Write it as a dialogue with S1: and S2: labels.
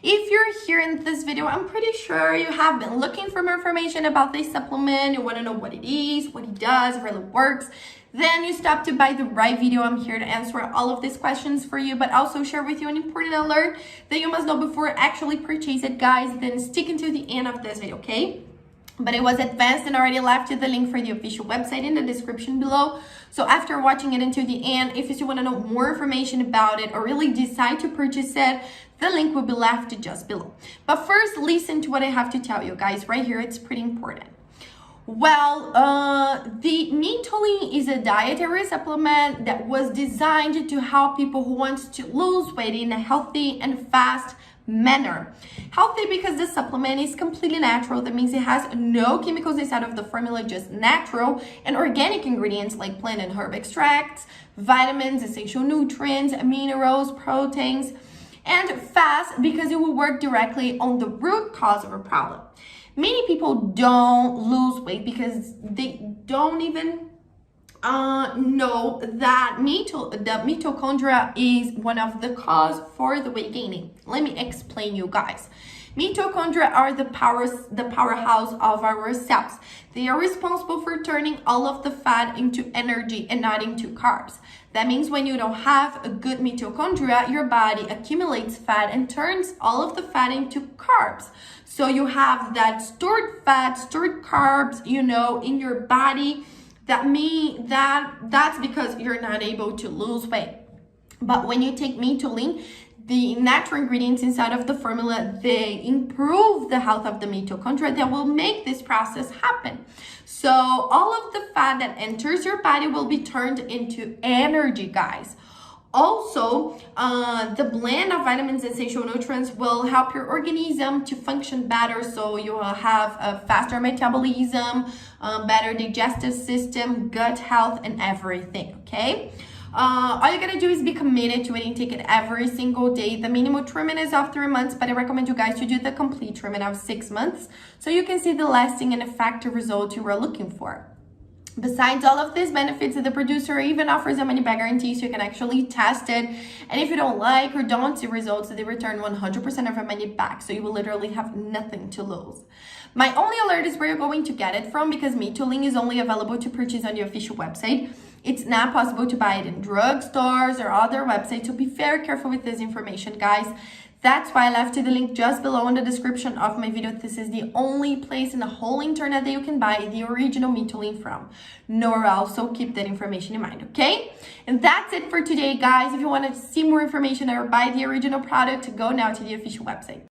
S1: If you're here in this video, I'm pretty sure you have been looking for more information about this supplement. You want to know what it is, what it does, if it really works. Then you stopped to buy the right video. I'm here to answer all of these questions for you, but also share with you an important alert that you must know before actually purchase it, guys. Then stick until the end of this video, okay? But it was advanced and already left you the link for the official website in the description below. So after watching it until the end, if you still want to know more information about it or really decide to purchase it, the link will be left just below. But first, listen to what I have to tell you, guys. Right here, it's pretty important. Well, the Mitolyn is a dietary supplement that was designed to help people who want to lose weight in a healthy and fast manner. Healthy because the supplement is completely natural. That means it has no chemicals inside of the formula, just natural and organic ingredients like plant and herb extracts, vitamins, essential nutrients, minerals, proteins, and fast because it will work directly on the root cause of a problem. Many people don't lose weight because they don't even know that the mitochondria is one of the cause for the weight gaining. Let me explain you guys. Mitochondria are the powerhouse of our cells. They are responsible for turning all of the fat into energy and not into carbs. That means when you don't have a good mitochondria, your body accumulates fat and turns all of the fat into carbs. So you have that stored fat, stored carbs, in your body. That's because you're not able to lose weight. But when you take Mitolyn, the natural ingredients inside of the formula, they improve the health of the mitochondria that will make this process happen. So all of the fat that enters your body will be turned into energy, guys. Also, the blend of vitamins and essential nutrients will help your organism to function better. So you will have a faster metabolism, better digestive system, gut health, and everything, okay? All you gotta do is be committed to it and take it every single day. The minimum treatment is of 3 months, but I recommend you guys to do the complete treatment of 6 months so you can see the lasting and effective results you were looking for. Besides all of these benefits, the producer even offers a money back guarantee so you can actually test it. And if you don't like or don't see results, they return 100% of your money back. So you will literally have nothing to lose. My only alert is where you're going to get it from because Mitolyn is only available to purchase on the official website. It's not possible to buy it in drugstores or other websites. So be very careful with this information, guys. That's why I left you the link just below in the description of my video. This is the only place in the whole internet that you can buy the original Mitolyn from. Nowhere else, so keep that information in mind, okay? And that's it for today, guys. If you want to see more information or buy the original product, go now to the official website.